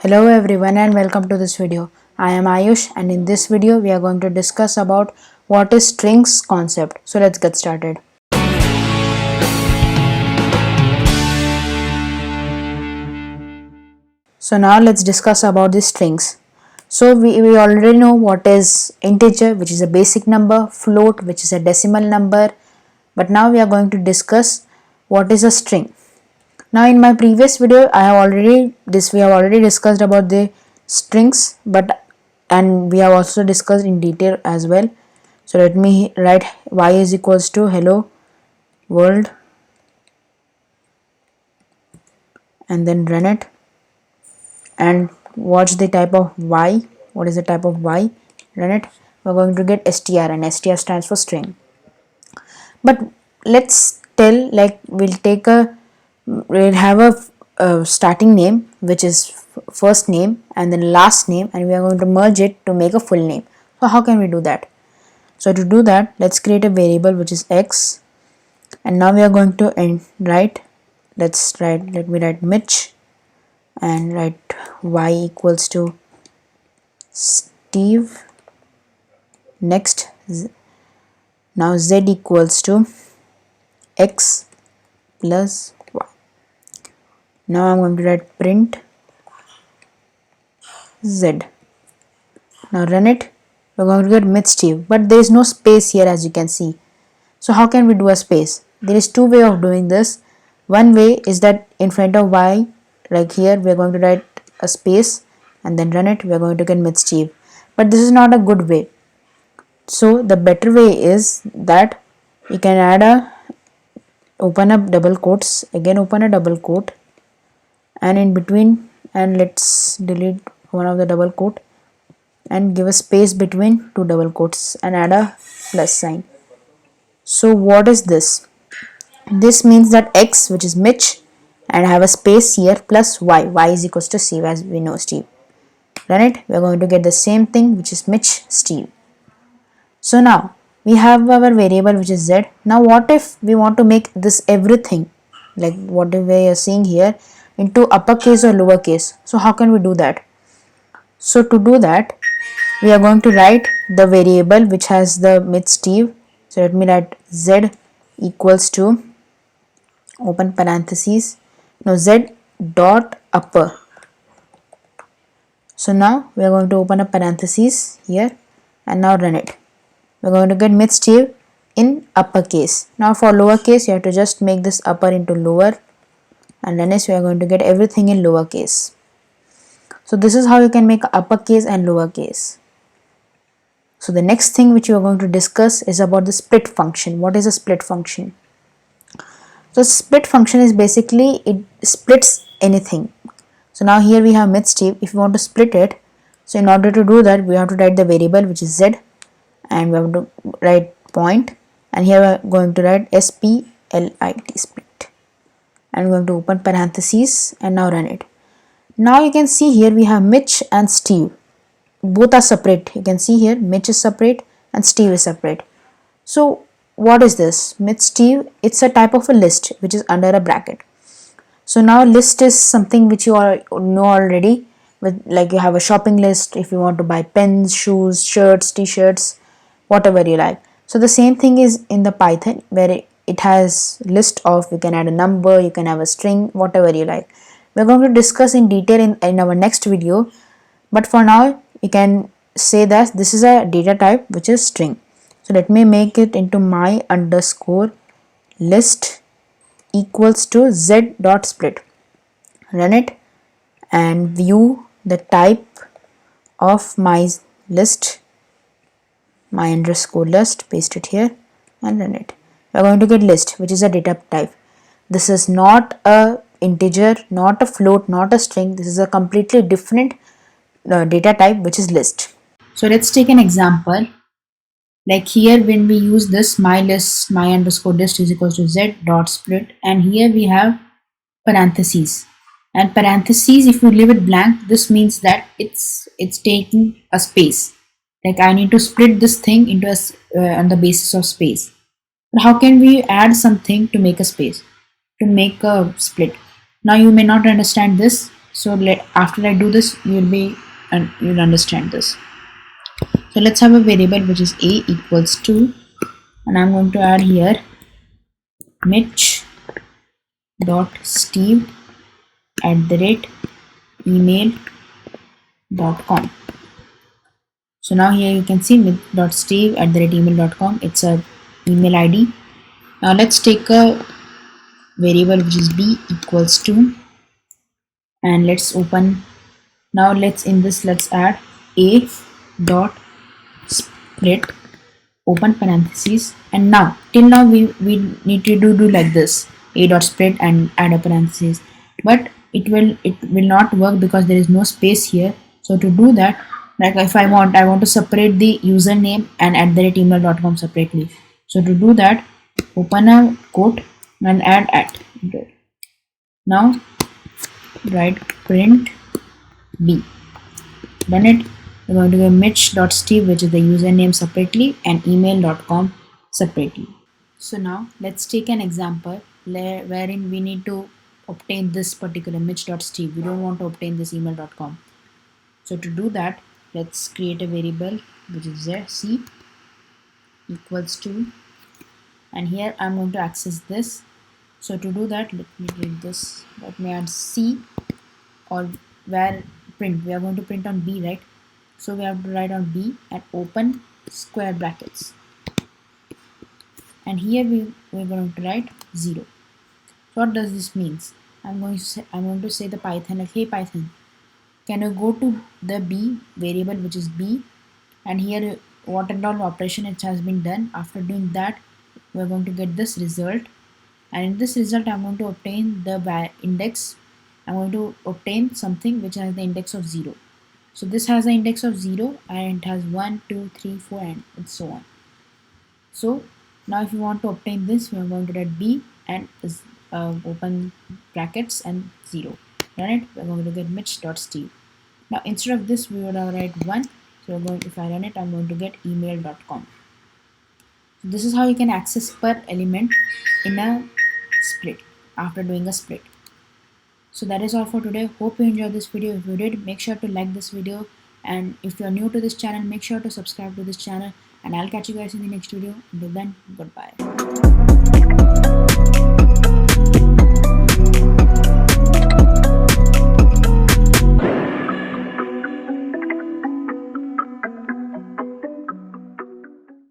Hello everyone and welcome to this video. I am Ayush and in this video we are going to discuss about what is strings concept. So let's get started. So now let's discuss about the strings. So we already know what is integer, which is a basic number, float, which is a decimal number, but now we are going to discuss what is a string. Now in my previous video we have already discussed about the strings, and we have also discussed in detail as well. So let me write y is equals to hello world and then run it, and watch the type of y. What is the type of y? Run it. We're going to get str, and str stands for string. But let's tell, like, we'll have a starting name, which is first name and then last name, and we are going to merge it to make a full name. So how can we do that? So to do that, let's create a variable which is x, and now we are going to write, let me write Mitch and write y equals to Steve. Next, now z equals to x plus y. Now I'm going to write print z. Now run it. We're going to get Mitch Steve, but there is no space here, as you can see. So how can we do a space? There is two ways of doing this. One way is that in front of y, like here, we are going to write a space and then run it. We are going to get Mitch Steve, but this is not a good way. So the better way is that you can open up double quotes, again open a double quote, and in between, and let's delete one of the double quote and give a space between two double quotes and add a plus sign. So what is this? This means that x, which is Mitch, and have a space here, plus y. Y is equals to Steve, as we know Steve. Run it. We are going to get the same thing, which is Mitch Steve. So now we have our variable which is z. Now what if we want to make this everything, like what we are seeing here, into uppercase or lowercase? So how can we do that? So to do that, we are going to write the variable which has the Mitch Steve. So let me write z equals to, open parentheses, no, z dot upper. So now we are going to open a parentheses here and now run it. We're going to get Mitch Steve in uppercase. Now for lowercase, you have to just make this upper into lower, and then we are going to get everything in lowercase. So this is how you can make uppercase and lowercase. So the next thing which you are going to discuss is about the split function. What is a split function? So split function is basically, it splits anything. So now here we have Mitch Steve. If you want to split it, so in order to do that, we have to write the variable which is z, and we have to write point, and here we are going to write split, split, and we are going to open parentheses and now run it. Now you can see here we have Mitch and Steve, both are separate. You can see here Mitch is separate and Steve is separate. So what is this? Mitch Steve, it's a type of a list which is under a bracket. So now list is something which you all know already, with, like, you have a shopping list if you want to buy pens, shoes, shirts, t-shirts, whatever you like. So the same thing is in the Python, where it has list of, you can add a number, you can have a string, whatever you like. We're going to discuss in detail in our next video, but for now you can say that this is a data type which is string. So let me make it into my underscore list equals to z dot split. Run it and view the type of my list, my underscore list, paste it here and run it. We are going to get list, which is a data type. This is not a integer, not a float, not a string. This is a completely different data type, which is list. So let's take an example. Like here, when we use this my list, my underscore list is equals to z dot split, and here we have parentheses. And parentheses, if you leave it blank, this means that it's taking a space. Like I need to split this thing into on the basis of space. But how can we add something to make a space, to make a split? Now you may not understand this, So after I do this, you'll understand this. So let's have a variable which is a equals to, and I'm going to add here Mitch dot Steve @email.com. So now here you can see Mitch.Steve @email.com. It's a email ID. Now let's take a variable which is b equals to, and let's open. Now let's add a dot split open parentheses, and now till now we need to do like this, a dot split and add a parentheses, but it will not work because there is no space here. So to do that, like if I want to separate the username and @email.com separately. So to do that, open a quote and add @ now write print b, done it. We're going to get Mitch.Steve, which is the username separately, and email.com separately. So now let's take an example wherein we need to obtain this particular Mitch.Steve. We don't want to obtain this email.com. So to do that, let's create a variable which is there, c equals to, and here I'm going to access this. So to do that, let me read this. Let me add c, or where print. We are going to print on b, right? So we have to write on b and open square brackets, and here we're going to write 0. So what does this means? I'm going to say the Python, like, hey Python, can you go to the b variable which is b, and here what and all operation it has been done. After doing that, we're going to get this result, and in this result I'm going to obtain the index. I'm going to obtain something which has the index of 0. So this has an index of 0 and it has 1, 2, 3, 4 and so on. So now if you want to obtain this, we are going to write b and open brackets and 0. Run it, we're going to get Mitch.Steve. Now instead of this, we would have write 1. So if I run it, I'm going to get email.com. So this is how you can access per element in a split after doing a split. So that is all for today. Hope you enjoyed this video. If you did, make sure to like this video, and if you're new to this channel, make sure to subscribe to this channel, and I'll catch you guys in the next video. Until then, goodbye.